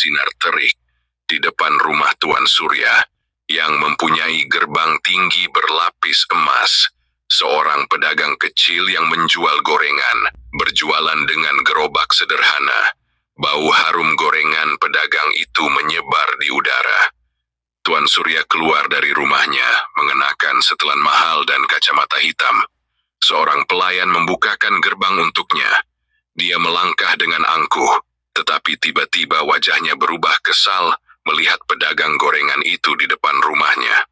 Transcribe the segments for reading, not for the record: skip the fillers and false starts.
bersinar terik di depan rumah Tuan Surya yang mempunyai gerbang tinggi berlapis emas. Seorang pedagang kecil yang menjual gorengan, berjualan dengan gerobak sederhana. Bau harum gorengan pedagang itu menyebar di udara. Tuan Surya keluar dari rumahnya, mengenakan setelan mahal dan kacamata hitam. Seorang pelayan membukakan gerbang untuknya. Dia melangkah dengan angkuh, tetapi tiba-tiba wajahnya berubah kesal melihat pedagang gorengan itu di depan rumahnya.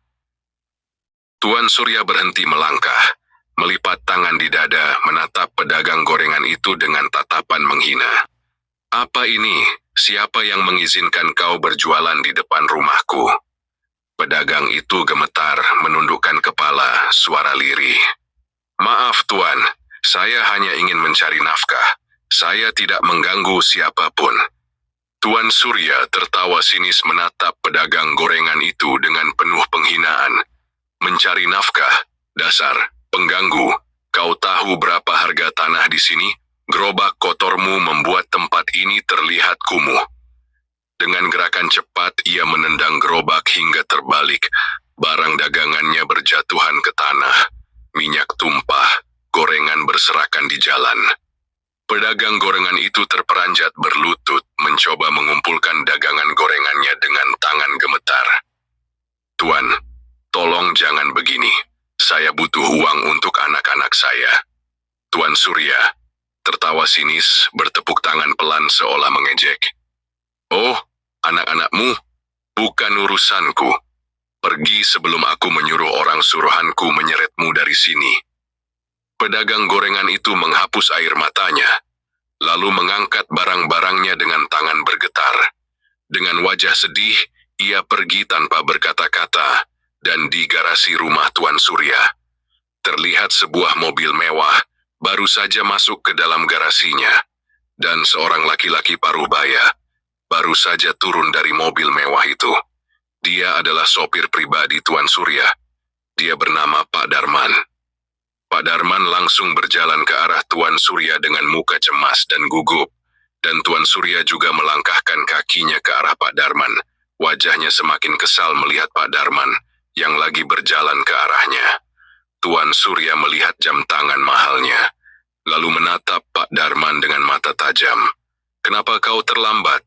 Tuan Surya berhenti melangkah, melipat tangan di dada, menatap pedagang gorengan itu dengan tatapan menghina. "Apa ini? Siapa yang mengizinkan kau berjualan di depan rumahku?" Pedagang itu gemetar, menundukkan kepala, suara lirih. "Maaf Tuan, saya hanya ingin mencari nafkah. Saya tidak mengganggu siapapun." Tuan Surya tertawa sinis menatap pedagang gorengan itu dengan penuh penghinaan. "Mencari nafkah? Dasar pengganggu. Kau tahu berapa harga tanah di sini? Gerobak kotormu membuat tempat ini terlihat kumuh." Dengan gerakan cepat, ia menendang gerobak hingga terbalik. Barang dagangannya berjatuhan ke tanah. Minyak tumpah, gorengan berserakan di jalan. Pedagang gorengan itu terperanjat berlutut, mencoba mengumpulkan dagangan gorengannya dengan tangan gemetar. "Tuan, tolong jangan begini. Saya butuh uang untuk anak-anak saya." Tuan Surya tertawa sinis, bertepuk tangan pelan seolah mengejek. "Oh, anak-anakmu? Bukan urusanku. Pergi sebelum aku menyuruh orang suruhanku menyeretmu dari sini." Pedagang gorengan itu menghapus air matanya, lalu mengangkat barang-barangnya dengan tangan bergetar. Dengan wajah sedih, ia pergi tanpa berkata-kata, dan di garasi rumah Tuan Surya terlihat sebuah mobil mewah baru saja masuk ke dalam garasinya, dan seorang laki-laki paruh baya baru saja turun dari mobil mewah itu. Dia adalah sopir pribadi Tuan Surya. Dia bernama Pak Darman. Pak Darman langsung berjalan ke arah Tuan Surya dengan muka cemas dan gugup, dan Tuan Surya juga melangkahkan kakinya ke arah Pak Darman. Wajahnya semakin kesal melihat Pak Darman yang lagi berjalan ke arahnya. Tuan Surya melihat jam tangan mahalnya, lalu menatap Pak Darman dengan mata tajam. "Kenapa kau terlambat?"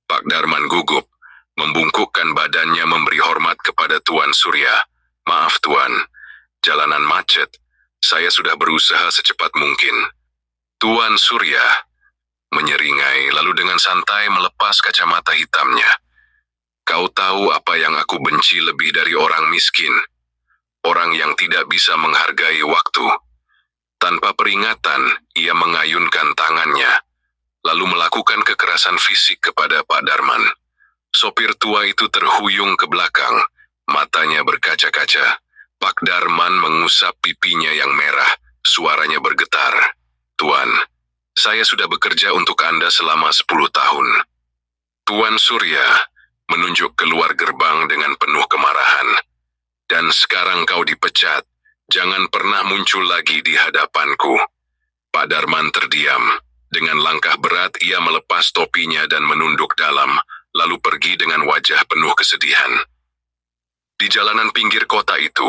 Pak Darman gugup, membungkukkan badannya memberi hormat kepada Tuan Surya. "Maaf Tuan, jalanan macet. Saya sudah berusaha secepat mungkin." Tuan Surya menyeringai lalu dengan santai melepas kacamata hitamnya. "Kau tahu apa yang aku benci lebih dari orang miskin? Orang yang tidak bisa menghargai waktu." Tanpa peringatan, ia mengayunkan tangannya, lalu melakukan kekerasan fisik kepada Pak Darman. Sopir tua itu terhuyung ke belakang, matanya berkaca-kaca. Pak Darman mengusap pipinya yang merah, suaranya bergetar. "Tuan, saya sudah bekerja untuk Anda selama 10 tahun. Tuan Surya menunjuk keluar gerbang dengan penuh kemarahan. "Dan sekarang kau dipecat. Jangan pernah muncul lagi di hadapanku." Pak Darman terdiam. Dengan langkah berat ia melepas topinya dan menunduk dalam, lalu pergi dengan wajah penuh kesedihan. Di jalanan pinggir kota itu,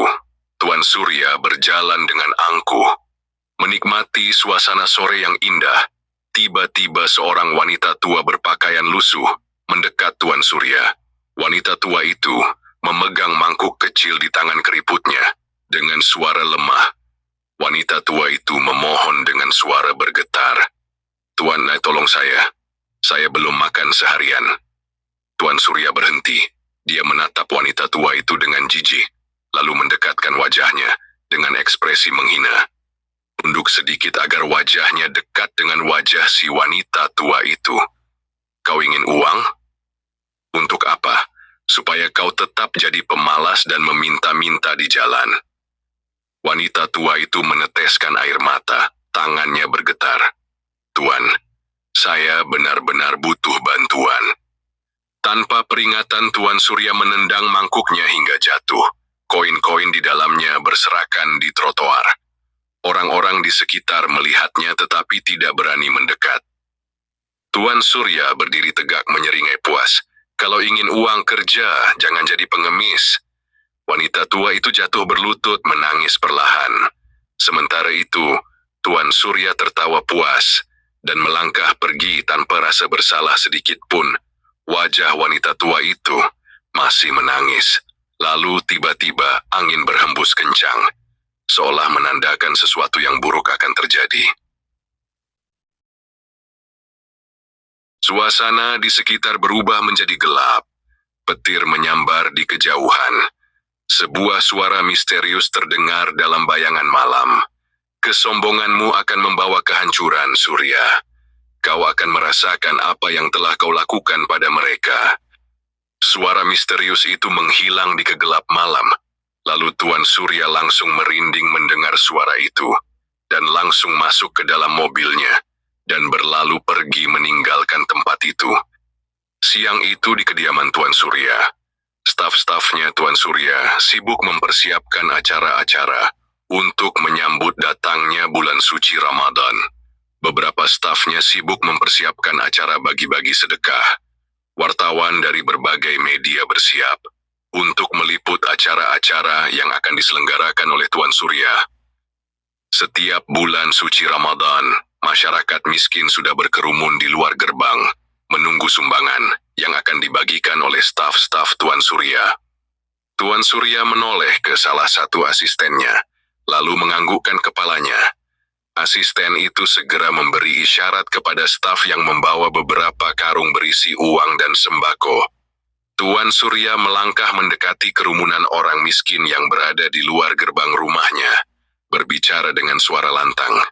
Tuan Surya berjalan dengan angkuh, menikmati suasana sore yang indah. Tiba-tiba seorang wanita tua berpakaian lusuh mendekat Tuan Surya. Wanita tua itu memegang mangkuk kecil di tangan keriputnya. Dengan suara lemah, wanita tua itu memohon dengan suara bergetar. "Tuan, tolong saya. Saya belum makan seharian." Tuan Surya berhenti. Dia menatap wanita tua itu dengan jijik, lalu mendekatkan wajahnya dengan ekspresi menghina. Tunduk sedikit agar wajahnya dekat dengan wajah si wanita tua itu. "Kau ingin uang? Untuk apa? Supaya kau tetap jadi pemalas dan meminta-minta di jalan." Wanita tua itu meneteskan air mata, tangannya bergetar. "Tuan, saya benar-benar butuh bantuan." Tanpa peringatan, Tuan Surya menendang mangkuknya hingga jatuh. Koin-koin di dalamnya berserakan di trotoar. Orang-orang di sekitar melihatnya tetapi tidak berani mendekat. Tuan Surya berdiri tegak menyeringai puas. Kalau ingin uang kerja, jangan jadi pengemis. Wanita tua itu jatuh berlutut menangis perlahan. Sementara itu, Tuan Surya tertawa puas dan melangkah pergi tanpa rasa bersalah sedikit pun. Wajah wanita tua itu masih menangis. Lalu tiba-tiba angin berhembus kencang, seolah menandakan sesuatu yang buruk akan terjadi. Suasana di sekitar berubah menjadi gelap. Petir menyambar di kejauhan. Sebuah suara misterius terdengar dalam bayangan malam. Kesombonganmu akan membawa kehancuran, Surya. Kau akan merasakan apa yang telah kau lakukan pada mereka. Suara misterius itu menghilang di kegelap malam. Lalu Tuan Surya langsung merinding mendengar suara itu, dan langsung masuk ke dalam mobilnya, dan berlalu pergi meninggalkan tempat itu. Siang itu di kediaman Tuan Surya, staf-stafnya Tuan Surya sibuk mempersiapkan acara-acara untuk menyambut datangnya bulan suci Ramadan. Beberapa stafnya sibuk mempersiapkan acara bagi-bagi sedekah. Wartawan dari berbagai media bersiap untuk meliput acara-acara yang akan diselenggarakan oleh Tuan Surya. Setiap bulan suci Ramadan, masyarakat miskin sudah berkerumun di luar gerbang, menunggu sumbangan yang akan dibagikan oleh staf-staf Tuan Surya. Tuan Surya menoleh ke salah satu asistennya, lalu menganggukkan kepalanya. Asisten itu segera memberi isyarat kepada staf yang membawa beberapa karung berisi uang dan sembako. Tuan Surya melangkah mendekati kerumunan orang miskin yang berada di luar gerbang rumahnya, berbicara dengan suara lantang.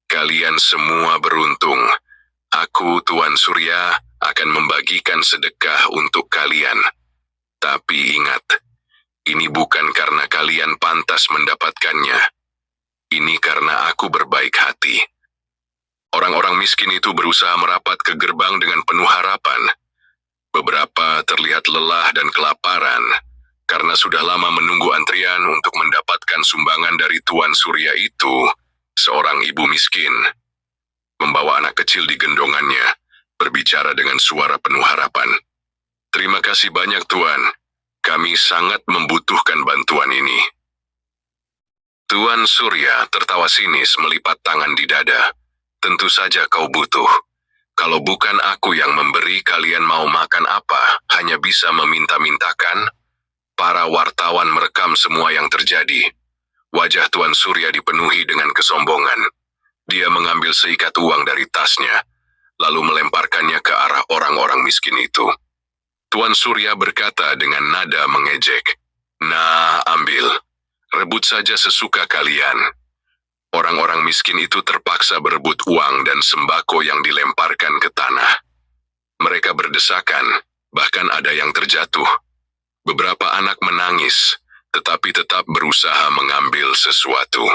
Kalian semua beruntung. Aku, Tuan Surya, akan membagikan sedekah untuk kalian. Tapi ingat, ini bukan karena kalian pantas mendapatkannya. Ini karena aku berbaik hati. Orang-orang miskin itu berusaha merapat ke gerbang dengan penuh harapan. Beberapa terlihat lelah dan kelaparan, karena sudah lama menunggu antrian untuk mendapatkan sumbangan dari Tuan Surya itu, seorang ibu miskin. Membawa anak kecil di gendongannya, berbicara dengan suara penuh harapan. Terima kasih banyak Tuan, kami sangat membutuhkan bantuan ini. Tuan Surya tertawa sinis melipat tangan di dada. Tentu saja kau butuh. Kalau bukan aku yang memberi, kalian mau makan apa? Hanya bisa meminta-mintakan? Para wartawan merekam semua yang terjadi. Wajah Tuan Surya dipenuhi dengan kesombongan. Dia mengambil seikat uang dari tasnya, lalu melemparkannya ke arah orang-orang miskin itu. Tuan Surya berkata dengan nada mengejek, "Nah, ambil. Rebut saja sesuka kalian." Orang-orang miskin itu terpaksa berebut uang dan sembako yang dilemparkan ke tanah. Mereka berdesakan, bahkan ada yang terjatuh. Beberapa anak menangis, tetapi tetap berusaha mengambil sesuatu.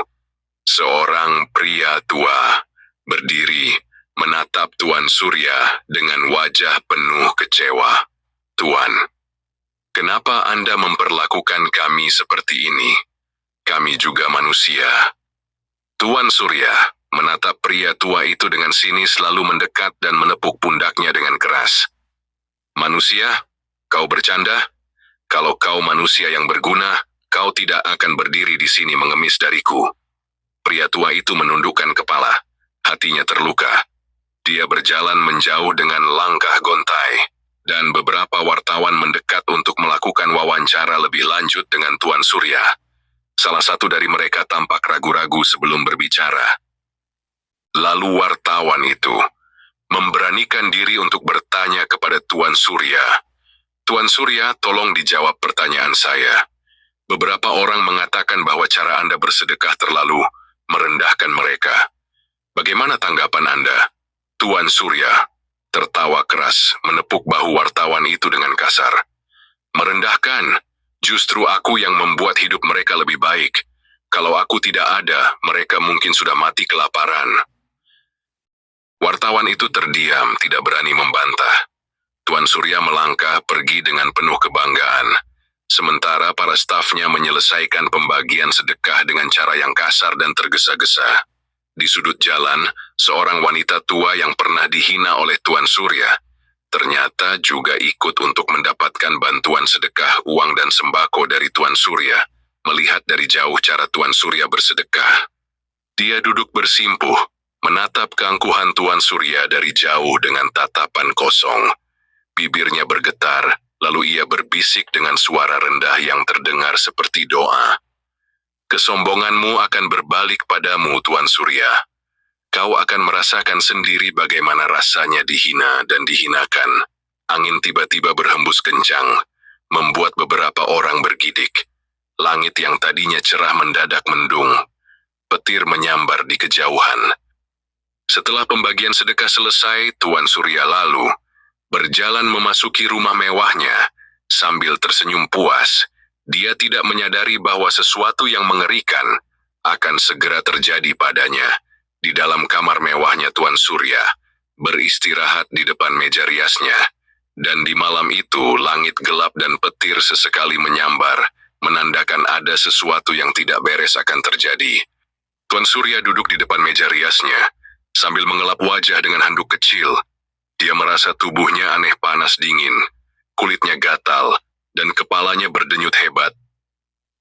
Seorang pria tua berdiri menatap Tuan Surya dengan wajah penuh kecewa. "Tuan, kenapa Anda memperlakukan kami seperti ini? Kami juga manusia." Tuan Surya menatap pria tua itu dengan sinis lalu mendekat dan menepuk pundaknya dengan keras. "Manusia? Kau bercanda? Kalau kau manusia yang berguna, kau tidak akan berdiri di sini mengemis dariku." Pria tua itu menundukkan kepala, hatinya terluka. Dia berjalan menjauh dengan langkah gontai, dan beberapa wartawan mendekat untuk melakukan wawancara lebih lanjut dengan Tuan Surya. Salah satu dari mereka tampak ragu-ragu sebelum berbicara. Lalu wartawan itu memberanikan diri untuk bertanya kepada Tuan Surya. "Tuan Surya, tolong dijawab pertanyaan saya. Beberapa orang mengatakan bahwa cara Anda bersedekah terlalu merendahkan mereka. Bagaimana tanggapan Anda?" Tuan Surya tertawa keras, menepuk bahu wartawan itu dengan kasar. "Merendahkan? Justru aku yang membuat hidup mereka lebih baik. Kalau aku tidak ada, mereka mungkin sudah mati kelaparan." Wartawan itu terdiam, tidak berani membantah. Tuan Surya melangkah pergi dengan penuh kebanggaan, sementara para stafnya menyelesaikan pembagian sedekah dengan cara yang kasar dan tergesa-gesa. Di sudut jalan, seorang wanita tua yang pernah dihina oleh Tuan Surya ternyata juga ikut untuk mendapatkan bantuan sedekah uang dan sembako dari Tuan Surya. Melihat dari jauh cara Tuan Surya bersedekah, dia duduk bersimpuh, menatap keangkuhan Tuan Surya dari jauh dengan tatapan kosong. Bibirnya bergetar, lalu ia berbisik dengan suara rendah yang terdengar seperti doa. Kesombonganmu akan berbalik padamu, Tuan Surya. Kau akan merasakan sendiri bagaimana rasanya dihina dan dihinakan. Angin tiba-tiba berhembus kencang, membuat beberapa orang bergidik. Langit yang tadinya cerah mendadak mendung. Petir menyambar di kejauhan. Setelah pembagian sedekah selesai, Tuan Surya lalu berjalan memasuki rumah mewahnya. Sambil tersenyum puas, dia tidak menyadari bahwa sesuatu yang mengerikan akan segera terjadi padanya. Di dalam kamar mewahnya Tuan Surya beristirahat di depan meja riasnya. Dan di malam itu, langit gelap dan petir sesekali menyambar, menandakan ada sesuatu yang tidak beres akan terjadi. Tuan Surya duduk di depan meja riasnya, sambil mengelap wajah dengan handuk kecil. Dia merasa tubuhnya aneh panas dingin, kulitnya gatal, dan kepalanya berdenyut hebat.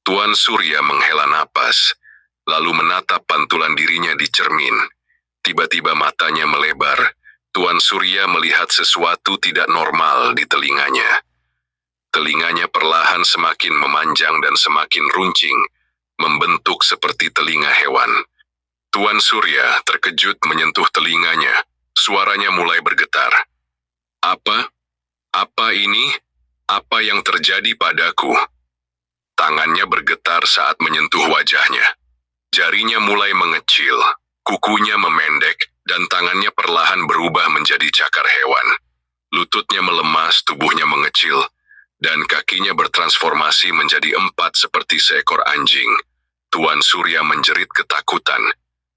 Tuan Surya menghela napas, lalu menatap pantulan dirinya di cermin. Tiba-tiba matanya melebar. Tuan Surya melihat sesuatu tidak normal di telinganya. Telinganya perlahan semakin memanjang dan semakin runcing, membentuk seperti telinga hewan. Tuan Surya terkejut menyentuh telinganya. Suaranya mulai bergetar. Apa? Apa ini? Apa yang terjadi padaku? Tangannya bergetar saat menyentuh wajahnya. Jarinya mulai mengecil, kukunya memendek, dan tangannya perlahan berubah menjadi cakar hewan. Lututnya melemas, tubuhnya mengecil, dan kakinya bertransformasi menjadi 4 seperti seekor anjing. Tuan Surya menjerit ketakutan,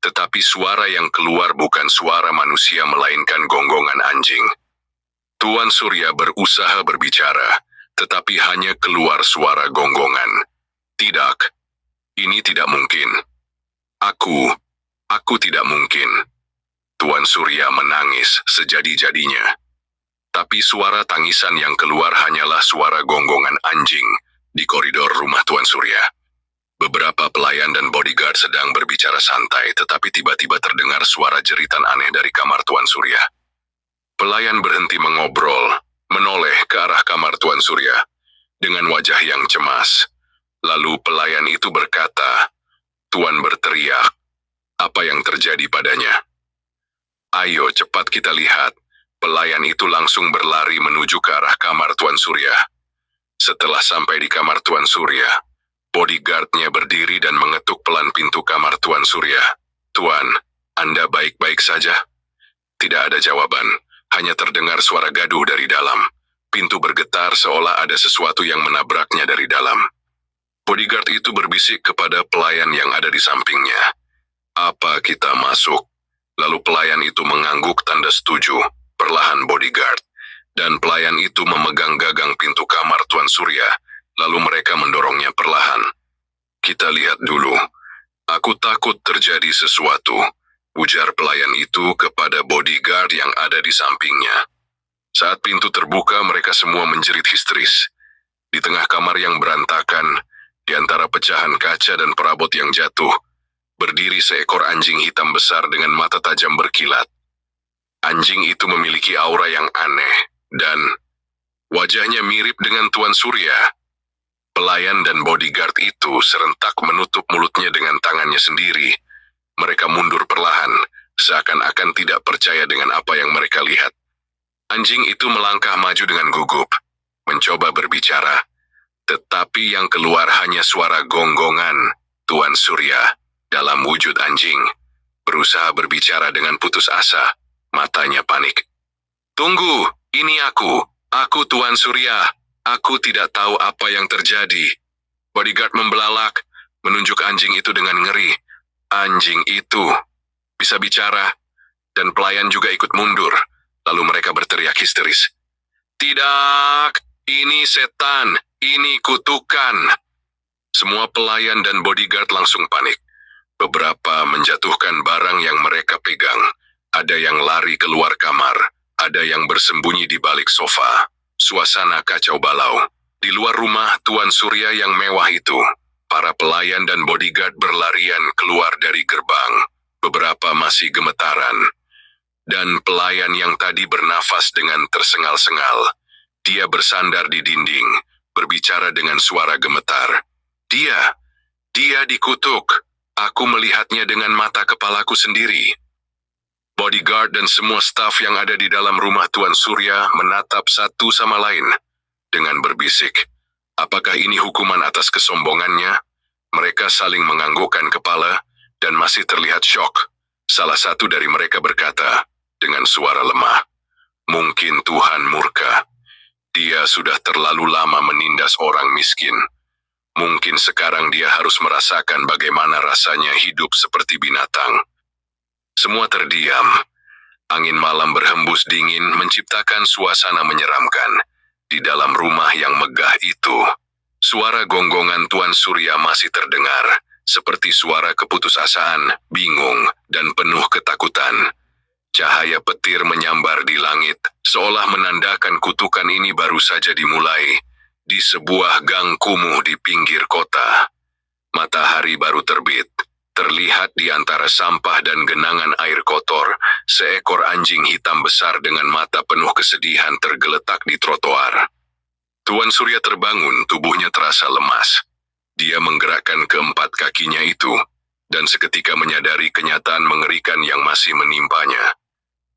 tetapi suara yang keluar bukan suara manusia melainkan gonggongan anjing. Tuan Surya berusaha berbicara, tetapi hanya keluar suara gonggongan. Tidak, ini tidak mungkin. Aku tidak mungkin. Tuan Surya menangis sejadi-jadinya. Tapi suara tangisan yang keluar hanyalah suara gonggongan anjing di koridor rumah Tuan Surya. Beberapa pelayan dan bodyguard sedang berbicara santai, tetapi tiba-tiba terdengar suara jeritan aneh dari kamar Tuan Surya. Pelayan berhenti mengobrol, menoleh ke arah kamar Tuan Surya dengan wajah yang cemas. Lalu pelayan itu berkata, Tuan berteriak, apa yang terjadi padanya? Ayo cepat kita lihat. Pelayan itu langsung berlari menuju ke arah kamar Tuan Surya. Setelah sampai di kamar Tuan Surya, bodyguardnya berdiri dan mengetuk pelan pintu kamar Tuan Surya. Tuan, Anda baik-baik saja? Tidak ada jawaban, hanya terdengar suara gaduh dari dalam. Pintu bergetar seolah ada sesuatu yang menabraknya dari dalam. Bodyguard itu berbisik kepada pelayan yang ada di sampingnya. Apa kita masuk? Lalu pelayan itu mengangguk tanda setuju, perlahan bodyguard. Dan pelayan itu memegang gagang pintu kamar Tuan Surya, lalu mereka mendorongnya perlahan. Kita lihat dulu. Aku takut terjadi sesuatu, ujar pelayan itu kepada bodyguard yang ada di sampingnya. Saat pintu terbuka, mereka semua menjerit histeris. Di tengah kamar yang berantakan, di antara pecahan kaca dan perabot yang jatuh, berdiri seekor anjing hitam besar dengan mata tajam berkilat. Anjing itu memiliki aura yang aneh, dan wajahnya mirip dengan Tuan Surya. Pelayan dan bodyguard itu serentak menutup mulutnya dengan tangannya sendiri. Mereka mundur perlahan, seakan-akan tidak percaya dengan apa yang mereka lihat. Anjing itu melangkah maju dengan gugup, mencoba berbicara, tetapi yang keluar hanya suara gonggongan. Tuan Surya dalam wujud anjing berusaha berbicara dengan putus asa, matanya panik. Tunggu, ini aku Tuan Surya, aku tidak tahu apa yang terjadi. Bodyguard membelalak, menunjuk anjing itu dengan ngeri. Anjing itu bisa bicara, dan pelayan juga ikut mundur, lalu mereka berteriak histeris. Tidak, ini setan, ini kutukan. Semua pelayan dan bodyguard langsung panik. Beberapa menjatuhkan barang yang mereka pegang. Ada yang lari keluar kamar, ada yang bersembunyi di balik sofa. Suasana kacau balau. Di luar rumah Tuan Surya yang mewah itu, para pelayan dan bodyguard berlarian keluar dari gerbang. Beberapa masih gemetaran. Dan pelayan yang tadi bernafas dengan tersengal-sengal, dia bersandar di dinding, berbicara dengan suara gemetar. Dia dikutuk. Aku melihatnya dengan mata kepalaku sendiri. Bodyguard dan semua staf yang ada di dalam rumah Tuan Surya menatap satu sama lain dengan berbisik. Apakah ini hukuman atas kesombongannya? Mereka saling menganggukkan kepala dan masih terlihat syok. Salah satu dari mereka berkata dengan suara lemah, "Mungkin Tuhan murka. Dia sudah terlalu lama menindas orang miskin. Mungkin sekarang dia harus merasakan bagaimana rasanya hidup seperti binatang." Semua terdiam. Angin malam berhembus dingin menciptakan suasana menyeramkan. Di dalam rumah yang megah itu, suara gonggongan Tuan Surya masih terdengar, seperti suara keputusasaan, bingung, dan penuh ketakutan. Cahaya petir menyambar di langit, seolah menandakan kutukan ini baru saja dimulai. Di sebuah gang kumuh di pinggir kota, matahari baru terbit. Terlihat di antara sampah dan genangan air kotor, seekor anjing hitam besar dengan mata penuh kesedihan tergeletak di trotoar. Tuan Surya terbangun, tubuhnya terasa lemas. Dia menggerakkan keempat kakinya itu, dan seketika menyadari kenyataan mengerikan yang masih menimpanya.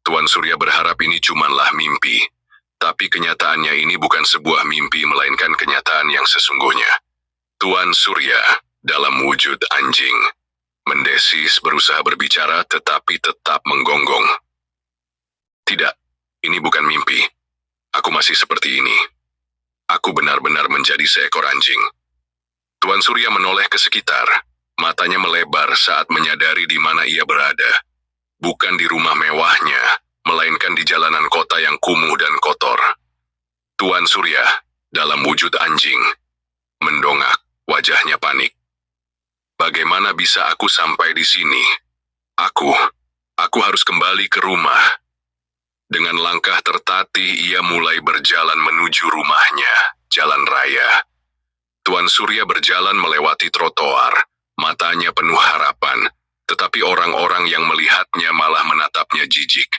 Tuan Surya berharap ini cumanlah mimpi, tapi kenyataannya ini bukan sebuah mimpi, melainkan kenyataan yang sesungguhnya. Tuan Surya dalam wujud anjing mendesis, berusaha berbicara tetapi tetap menggonggong. "Tidak, ini bukan mimpi. Aku masih seperti ini. Aku benar-benar menjadi seekor anjing." Tuan Surya menoleh ke sekitar. Matanya melebar saat menyadari di mana ia berada. Bukan di rumah mewahnya, melainkan di jalanan kota yang kumuh dan kotor. Tuan Surya dalam wujud anjing mendongak, wajahnya panik. "Bagaimana bisa aku sampai di sini? Aku harus kembali ke rumah." Dengan langkah tertatih, ia mulai berjalan menuju rumahnya, jalan raya. Tuan Surya berjalan melewati trotoar, matanya penuh harapan, tetapi orang-orang yang melihatnya malah menatapnya jijik.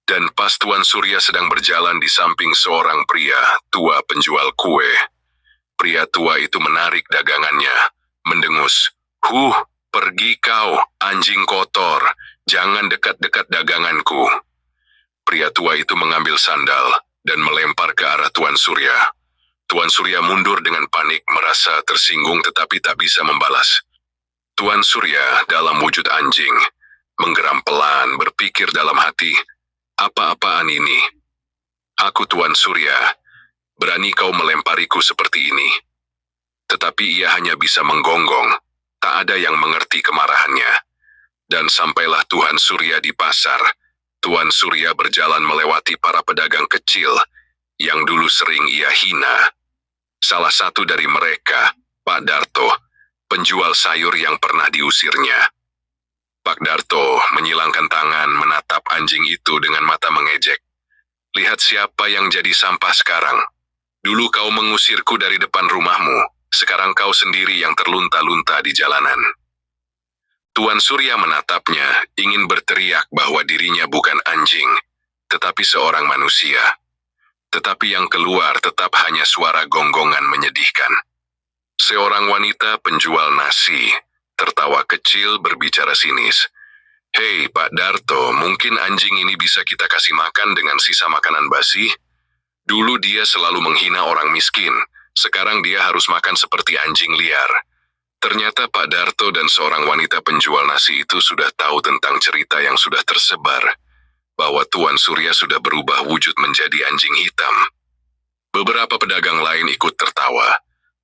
Dan pas Tuan Surya sedang berjalan di samping seorang pria tua penjual kue, pria tua itu menarik dagangannya, mendengus, Pergi kau, anjing kotor, jangan dekat-dekat daganganku." Pria tua itu mengambil sandal dan melempar ke arah Tuan Surya. Tuan Surya mundur dengan panik, merasa tersinggung tetapi tak bisa membalas. Tuan Surya dalam wujud anjing menggeram pelan, berpikir dalam hati, "Apa-apaan ini? Aku Tuan Surya, berani kau melempariku seperti ini?" Tetapi ia hanya bisa menggonggong. Tak ada yang mengerti kemarahannya. Dan sampailah Tuan Surya di pasar. Tuan Surya berjalan melewati para pedagang kecil yang dulu sering ia hina. Salah satu dari mereka, Pak Darto, penjual sayur yang pernah diusirnya. Pak Darto menyilangkan tangan menatap anjing itu dengan mata mengejek. "Lihat siapa yang jadi sampah sekarang. Dulu kau mengusirku dari depan rumahmu. Sekarang kau sendiri yang terlunta-lunta di jalanan." Tuan Surya menatapnya, ingin berteriak bahwa dirinya bukan anjing, tetapi seorang manusia. Tetapi yang keluar tetap hanya suara gonggongan menyedihkan. Seorang wanita penjual nasi, tertawa kecil berbicara sinis. "Hei Pak Darto, mungkin anjing ini bisa kita kasih makan dengan sisa makanan basi? Dulu dia selalu menghina orang miskin. Sekarang dia harus makan seperti anjing liar." Ternyata Pak Darto dan seorang wanita penjual nasi itu sudah tahu tentang cerita yang sudah tersebar, bahwa Tuan Surya sudah berubah wujud menjadi anjing hitam. Beberapa pedagang lain ikut tertawa.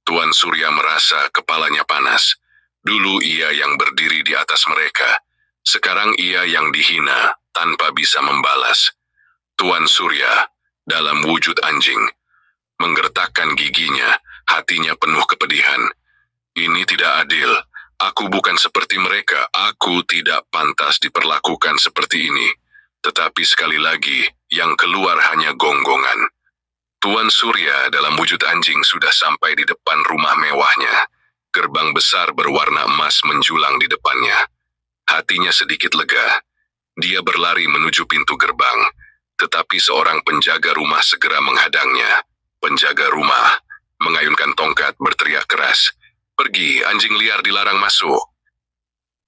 Tuan Surya merasa kepalanya panas. Dulu ia yang berdiri di atas mereka. Sekarang ia yang dihina tanpa bisa membalas. Tuan Surya dalam wujud anjing menggertakkan giginya, hatinya penuh kepedihan. "Ini tidak adil. Aku bukan seperti mereka, aku tidak pantas diperlakukan seperti ini. Tetapi sekali lagi, yang keluar hanya gonggongan. Tuan Surya dalam wujud anjing sudah sampai di depan rumah mewahnya. Gerbang besar berwarna emas menjulang di depannya. Hatinya sedikit lega. Dia berlari menuju pintu gerbang, tetapi seorang penjaga rumah segera menghadangnya. Penjaga rumah mengayunkan tongkat berteriak keras, "Pergi, anjing liar dilarang masuk."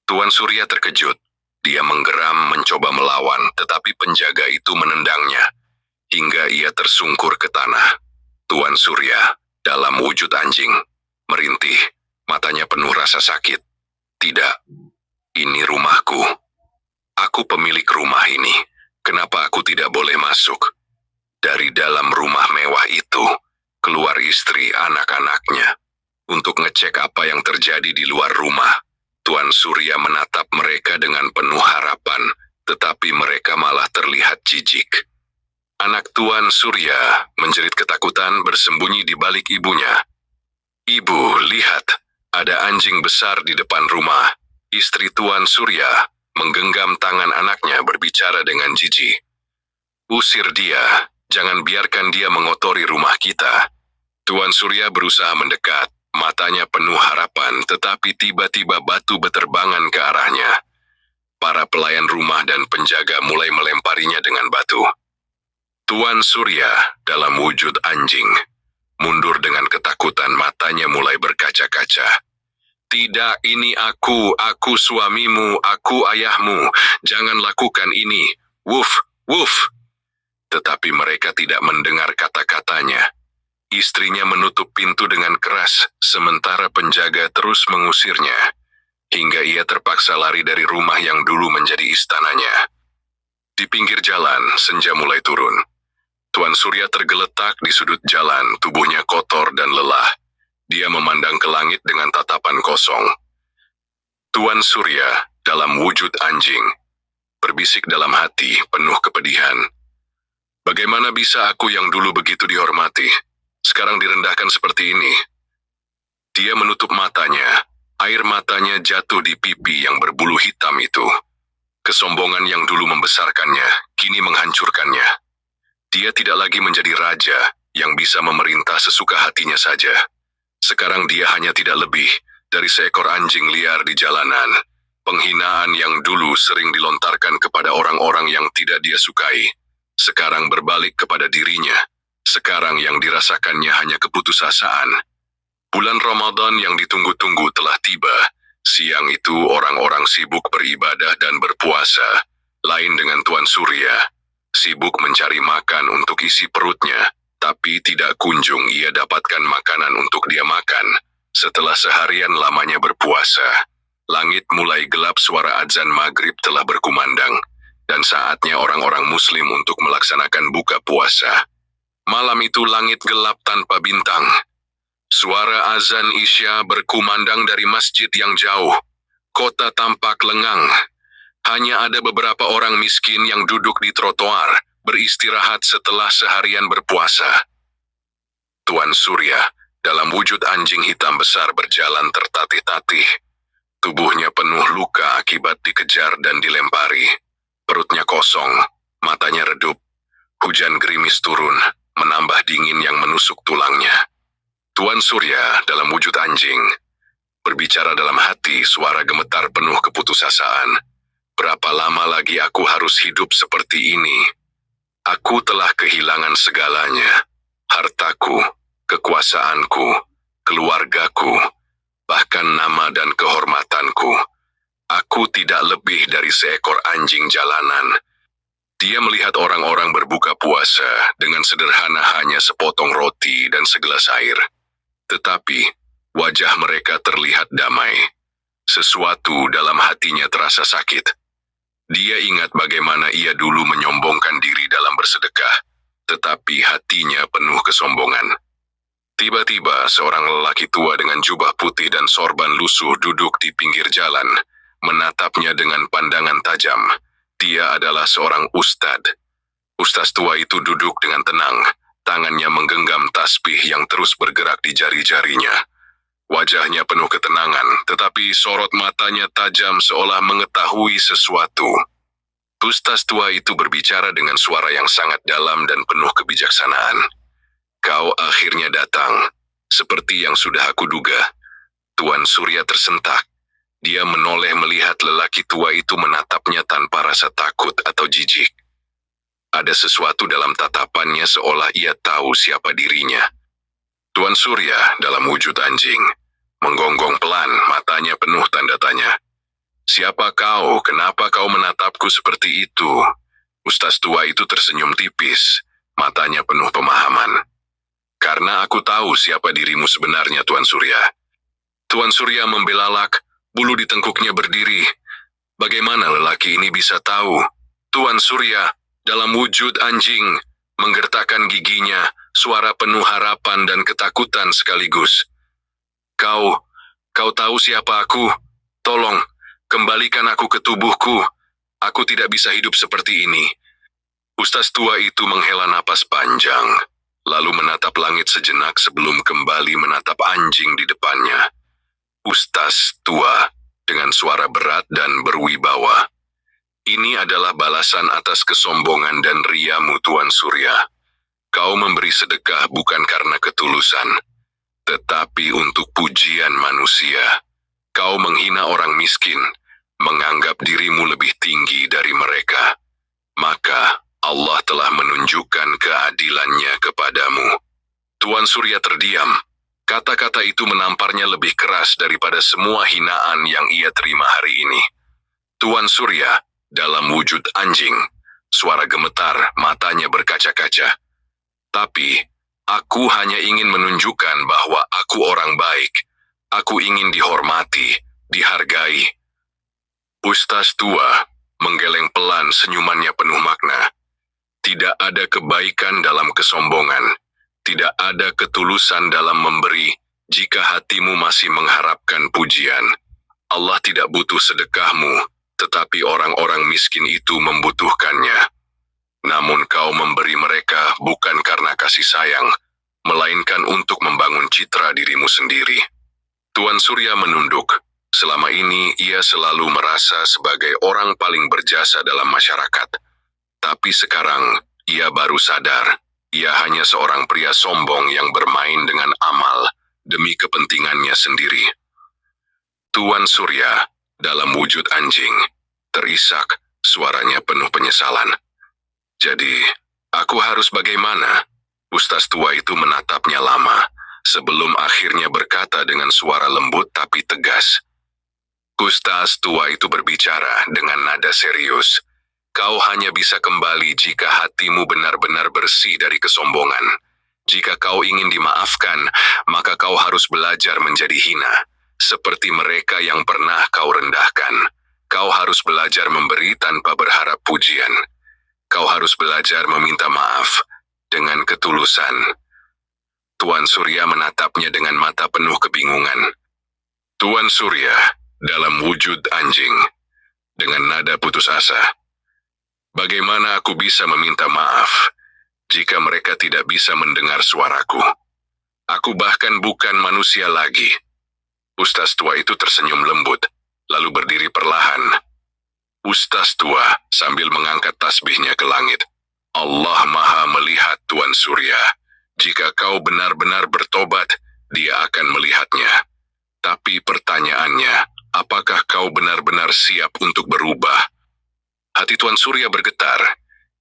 Tuan Surya terkejut. Dia menggeram mencoba melawan, tetapi penjaga itu menendangnya, hingga ia tersungkur ke tanah. Tuan Surya, dalam wujud anjing, merintih, matanya penuh rasa sakit. "Tidak, ini rumahku. Aku pemilik rumah ini. Kenapa aku tidak boleh masuk?" Dari dalam rumah mewah itu, keluar istri anak-anaknya. Untuk ngecek apa yang terjadi di luar rumah, Tuan Surya menatap mereka dengan penuh harapan, tetapi mereka malah terlihat jijik. Anak Tuan Surya menjerit ketakutan bersembunyi di balik ibunya. "Ibu, lihat, ada anjing besar di depan rumah." Istri Tuan Surya menggenggam tangan anaknya berbicara dengan jijik. "Usir dia, jangan biarkan dia mengotori rumah kita." Tuan Surya berusaha mendekat, matanya penuh harapan, tetapi tiba-tiba batu berterbangan ke arahnya. Para pelayan rumah dan penjaga mulai melemparinya dengan batu. Tuan Surya dalam wujud anjing mundur dengan ketakutan, matanya mulai berkaca-kaca. "Tidak, ini aku suamimu, aku ayahmu, jangan lakukan ini, wuf, wuf." Tetapi mereka tidak mendengar kata-katanya. Istrinya menutup pintu dengan keras, sementara penjaga terus mengusirnya, hingga ia terpaksa lari dari rumah yang dulu menjadi istananya. Di pinggir jalan, senja mulai turun. Tuan Surya tergeletak di sudut jalan, tubuhnya kotor dan lelah. Dia memandang ke langit dengan tatapan kosong. Tuan Surya dalam wujud anjing berbisik dalam hati penuh kepedihan. "Bagaimana bisa aku yang dulu begitu dihormati, sekarang direndahkan seperti ini?" Dia menutup matanya, air matanya jatuh di pipi yang berbulu hitam itu. Kesombongan yang dulu membesarkannya, kini menghancurkannya. Dia tidak lagi menjadi raja yang bisa memerintah sesuka hatinya saja. Sekarang dia hanya tidak lebih dari seekor anjing liar di jalanan. Penghinaan yang dulu sering dilontarkan kepada orang-orang yang tidak dia sukai, sekarang berbalik kepada dirinya. Sekarang yang dirasakannya hanya keputusasaan. Bulan Ramadan yang ditunggu-tunggu telah tiba. Siang itu orang-orang sibuk beribadah dan berpuasa. Lain dengan Tuan Surya, sibuk mencari makan untuk isi perutnya, tapi tidak kunjung ia dapatkan makanan untuk dia makan. Setelah seharian lamanya berpuasa, langit mulai gelap, suara azan maghrib telah berkumandang, dan saatnya orang-orang muslim untuk melaksanakan buka puasa. Malam itu langit gelap tanpa bintang. Suara azan Isya berkumandang dari masjid yang jauh. Kota tampak lengang. Hanya ada beberapa orang miskin yang duduk di trotoar, beristirahat setelah seharian berpuasa. Tuan Surya dalam wujud anjing hitam besar berjalan tertatih-tatih. Tubuhnya penuh luka akibat dikejar dan dilempari. Perutnya kosong, matanya redup. Hujan gerimis turun, menambah dingin yang menusuk tulangnya. Tuan Surya dalam wujud anjing berbicara dalam hati, suara gemetar penuh keputusasaan. "Berapa lama lagi aku harus hidup seperti ini? Aku telah kehilangan segalanya. Hartaku, kekuasaanku, keluargaku, bahkan nama dan kehormatanku. Aku tidak lebih dari seekor anjing jalanan." Dia melihat orang-orang berbuka puasa dengan sederhana, hanya sepotong roti dan segelas air. Tetapi wajah mereka terlihat damai. Sesuatu dalam hatinya terasa sakit. Dia ingat bagaimana ia dulu menyombongkan diri dalam bersedekah, tetapi hatinya penuh kesombongan. Tiba-tiba seorang lelaki tua dengan jubah putih dan sorban lusuh duduk di pinggir jalan, menatapnya dengan pandangan tajam. Dia adalah seorang ustadz. Ustadz tua itu duduk dengan tenang, tangannya menggenggam tasbih yang terus bergerak di jari-jarinya. Wajahnya penuh ketenangan, tetapi sorot matanya tajam seolah mengetahui sesuatu. Ustaz tua itu berbicara dengan suara yang sangat dalam dan penuh kebijaksanaan. Kau akhirnya datang, seperti yang sudah aku duga. Tuan Surya tersentak. Dia menoleh melihat lelaki tua itu menatapnya tanpa rasa takut atau jijik. Ada sesuatu dalam tatapannya seolah ia tahu siapa dirinya. Tuan Surya dalam wujud anjing, menggonggong pelan, matanya penuh tanda tanya. Siapa kau? Kenapa kau menatapku seperti itu? Ustaz tua itu tersenyum tipis, matanya penuh pemahaman. Karena aku tahu siapa dirimu sebenarnya, Tuan Surya. Tuan Surya membelalak, bulu di tengkuknya berdiri. Bagaimana lelaki ini bisa tahu? Tuan Surya, dalam wujud anjing, menggertakkan giginya, suara penuh harapan dan ketakutan sekaligus. Kau tahu siapa aku? Tolong, kembalikan aku ke tubuhku. Aku tidak bisa hidup seperti ini. Ustaz tua itu menghela napas panjang, lalu menatap langit sejenak sebelum kembali menatap anjing di depannya. Ustaz tua, dengan suara berat dan berwibawa. Ini adalah balasan atas kesombongan dan riamu, Tuan Surya. Kau memberi sedekah bukan karena ketulusan, tetapi untuk pujian manusia. Kau menghina orang miskin, menganggap dirimu lebih tinggi dari mereka. Maka Allah telah menunjukkan keadilannya kepadamu. Tuan Surya terdiam. Kata-kata itu menamparnya lebih keras daripada semua hinaan yang ia terima hari ini. Tuan Surya, dalam wujud anjing, suara gemetar, matanya berkaca-kaca. Tapi, aku hanya ingin menunjukkan bahwa aku orang baik. Aku ingin dihormati, dihargai. Ustaz tua menggeleng pelan, senyumannya penuh makna. Tidak ada kebaikan dalam kesombongan. Tidak ada ketulusan dalam memberi jika hatimu masih mengharapkan pujian. Allah tidak butuh sedekahmu, tetapi orang-orang miskin itu membutuhkannya. Namun kau memberi mereka bukan karena kasih sayang, melainkan untuk membangun citra dirimu sendiri. Tuan Surya menunduk. Selama ini ia selalu merasa sebagai orang paling berjasa dalam masyarakat. Tapi sekarang ia baru sadar, ia hanya seorang pria sombong yang bermain dengan amal demi kepentingannya sendiri. Tuan Surya, dalam wujud anjing, terisak, suaranya penuh penyesalan. Jadi, aku harus bagaimana? Ustaz tua itu menatapnya lama, sebelum akhirnya berkata dengan suara lembut tapi tegas. Ustaz tua itu berbicara dengan nada serius. Kau hanya bisa kembali jika hatimu benar-benar bersih dari kesombongan. Jika kau ingin dimaafkan, maka kau harus belajar menjadi hina, seperti mereka yang pernah kau rendahkan. Kau harus belajar memberi tanpa berharap pujian. Kau harus belajar meminta maaf dengan ketulusan. Tuan Surya menatapnya dengan mata penuh kebingungan. Tuan Surya, dalam wujud anjing, dengan nada putus asa. Bagaimana aku bisa meminta maaf jika mereka tidak bisa mendengar suaraku? Aku bahkan bukan manusia lagi. Ustaz tua itu tersenyum lembut, lalu berdiri perlahan. Ustaz tua sambil mengangkat tasbihnya ke langit. Allah Maha melihat, Tuan Surya. Jika kau benar-benar bertobat, Dia akan melihatnya. Tapi pertanyaannya, apakah kau benar-benar siap untuk berubah? Hati Tuan Surya bergetar.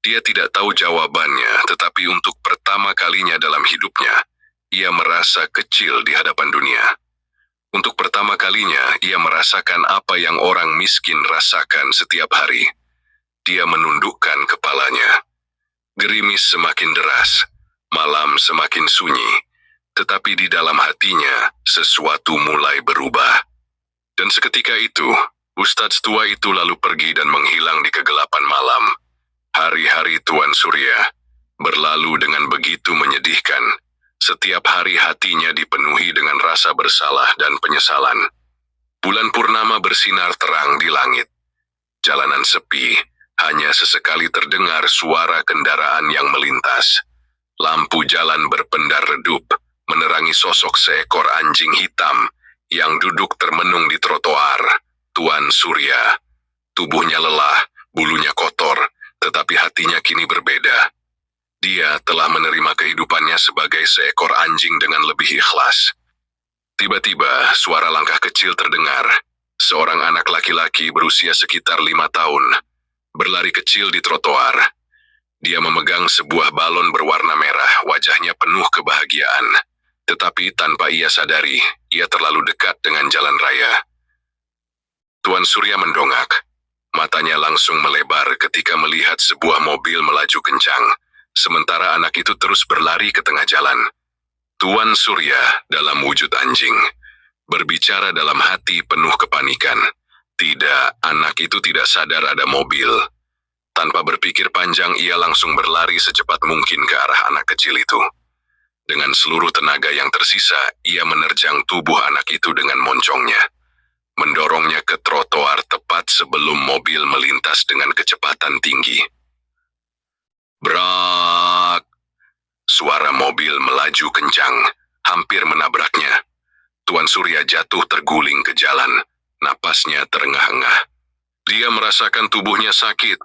Dia tidak tahu jawabannya, tetapi untuk pertama kalinya dalam hidupnya, ia merasa kecil di hadapan dunia. Untuk pertama kalinya, ia merasakan apa yang orang miskin rasakan setiap hari. Dia menundukkan kepalanya. Gerimis semakin deras, malam semakin sunyi, tetapi di dalam hatinya, sesuatu mulai berubah. Dan seketika itu, Ustadz tua itu lalu pergi dan menghilang di kegelapan malam. Hari-hari Tuan Surya berlalu dengan begitu menyedihkan. Setiap hari hatinya dipenuhi dengan rasa bersalah dan penyesalan. Bulan purnama bersinar terang di langit. Jalanan sepi, hanya sesekali terdengar suara kendaraan yang melintas. Lampu jalan berpendar redup, menerangi sosok seekor anjing hitam yang duduk termenung di trotoar. Tuan Surya. Tubuhnya lelah, bulunya kotor, tetapi hatinya kini berbeda. Dia telah menerima kehidupannya sebagai seekor anjing dengan lebih ikhlas. Tiba-tiba, suara langkah kecil terdengar. Seorang anak laki-laki berusia sekitar 5 tahun, berlari kecil di trotoar. Dia memegang sebuah balon berwarna merah, wajahnya penuh kebahagiaan. Tetapi tanpa ia sadari, ia terlalu dekat dengan jalan raya. Tuan Surya mendongak. Matanya langsung melebar ketika melihat sebuah mobil melaju kencang, sementara anak itu terus berlari ke tengah jalan. Tuan Surya dalam wujud anjing, berbicara dalam hati penuh kepanikan. Tidak, anak itu tidak sadar ada mobil. Tanpa berpikir panjang, ia langsung berlari secepat mungkin ke arah anak kecil itu. Dengan seluruh tenaga yang tersisa, ia menerjang tubuh anak itu dengan moncongnya, mendorongnya ke trotoar tepat sebelum mobil melintas dengan kecepatan tinggi. Brak! Suara mobil melaju kencang, hampir menabraknya. Tuan Surya jatuh terguling ke jalan, napasnya terengah-engah. Dia merasakan tubuhnya sakit,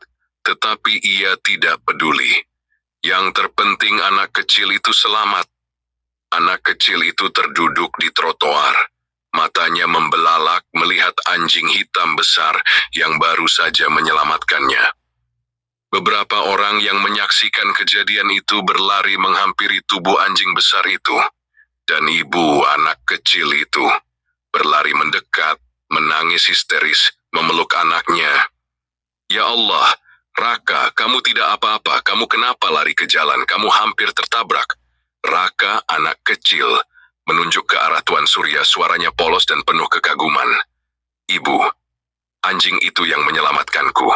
tetapi ia tidak peduli. Yang terpenting anak kecil itu selamat. Anak kecil itu terduduk di trotoar. Matanya membelalak melihat anjing hitam besar yang baru saja menyelamatkannya. Beberapa orang yang menyaksikan kejadian itu berlari menghampiri tubuh anjing besar itu. Dan ibu anak kecil itu berlari mendekat, menangis histeris, memeluk anaknya. Ya Allah, Raka, kamu tidak apa-apa, kamu kenapa lari ke jalan, kamu hampir tertabrak. Raka, anak kecil, menunjuk ke arah Tuan Surya, suaranya polos dan penuh kekaguman. Ibu, anjing itu yang menyelamatkanku.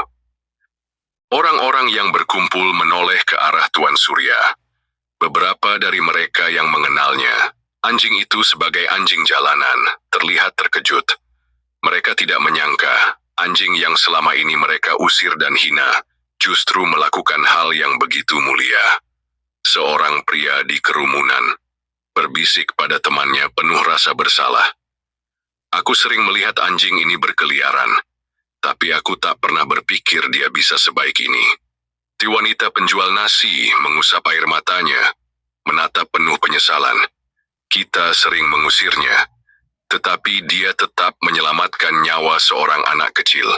Orang-orang yang berkumpul menoleh ke arah Tuan Surya. Beberapa dari mereka yang mengenalnya, anjing itu sebagai anjing jalanan, terlihat terkejut. Mereka tidak menyangka, anjing yang selama ini mereka usir dan hina, justru melakukan hal yang begitu mulia. Seorang pria di kerumunan berbisik pada temannya penuh rasa bersalah. Aku sering melihat anjing ini berkeliaran, tapi aku tak pernah berpikir dia bisa sebaik ini. Si wanita penjual nasi mengusap air matanya, menatap penuh penyesalan. Kita sering mengusirnya, tetapi dia tetap menyelamatkan nyawa seorang anak kecil.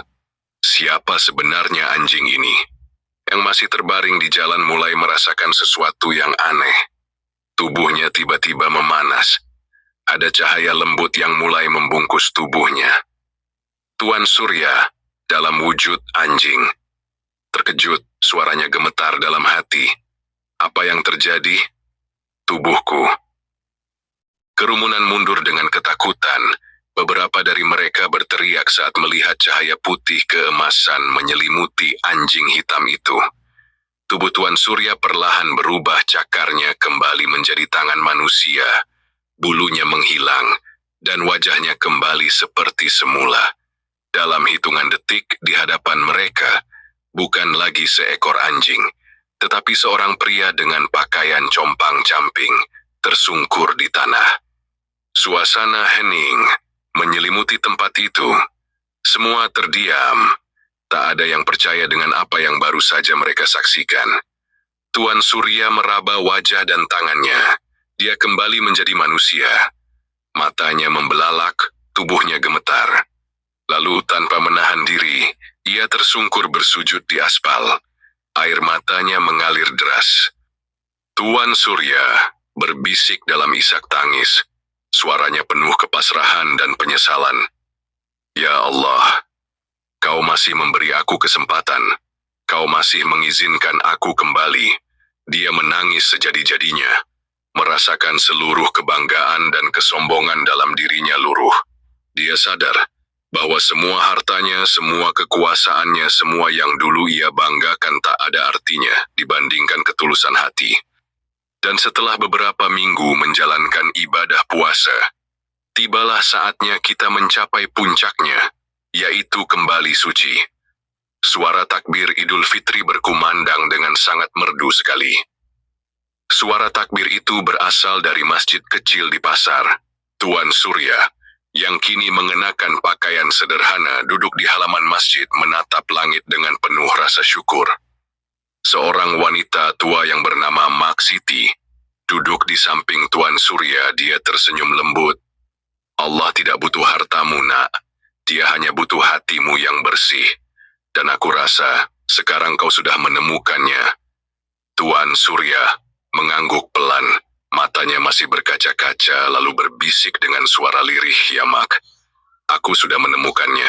Siapa sebenarnya anjing ini? Yang masih terbaring di jalan mulai merasakan sesuatu yang aneh. Tubuhnya tiba-tiba memanas. Ada cahaya lembut yang mulai membungkus tubuhnya. Tuan Surya dalam wujud anjing. Terkejut, suaranya gemetar dalam hati. Apa yang terjadi? Tubuhku. Kerumunan mundur dengan ketakutan. Beberapa dari mereka berteriak saat melihat cahaya putih keemasan menyelimuti anjing hitam itu. Tubuh Tuan Surya perlahan berubah, cakarnya kembali menjadi tangan manusia. Bulunya menghilang, dan wajahnya kembali seperti semula. Dalam hitungan detik di hadapan mereka, bukan lagi seekor anjing, tetapi seorang pria dengan pakaian compang-camping, tersungkur di tanah. Suasana hening menyelimuti tempat itu. Semua terdiam. Tak ada yang percaya dengan apa yang baru saja mereka saksikan. Tuan Surya meraba wajah dan tangannya. Dia kembali menjadi manusia. Matanya membelalak, tubuhnya gemetar. Lalu tanpa menahan diri, ia tersungkur bersujud di aspal. Air matanya mengalir deras. Tuan Surya berbisik dalam isak tangis. Suaranya penuh kepasrahan dan penyesalan. Ya Allah, Kau masih memberi aku kesempatan. Kau masih mengizinkan aku kembali. Dia menangis sejadi-jadinya, merasakan seluruh kebanggaan dan kesombongan dalam dirinya luruh. Dia sadar bahwa semua hartanya, semua kekuasaannya, semua yang dulu ia banggakan tak ada artinya dibandingkan ketulusan hati. Dan setelah beberapa minggu menjalankan ibadah puasa, tibalah saatnya kita mencapai puncaknya, yaitu kembali suci. Suara takbir Idul Fitri berkumandang dengan sangat merdu sekali. Suara takbir itu berasal dari masjid kecil di pasar. Tuan Surya yang kini mengenakan pakaian sederhana duduk di halaman masjid menatap langit dengan penuh rasa syukur. Seorang wanita tua yang bernama Mak Siti duduk di samping Tuan Surya. Dia tersenyum lembut. Allah tidak butuh hartamu, nak. Dia hanya butuh hatimu yang bersih. Dan aku rasa sekarang kau sudah menemukannya. Tuan Surya mengangguk pelan. Matanya masih berkaca-kaca lalu berbisik dengan suara lirih, "Ya Mak, aku sudah menemukannya.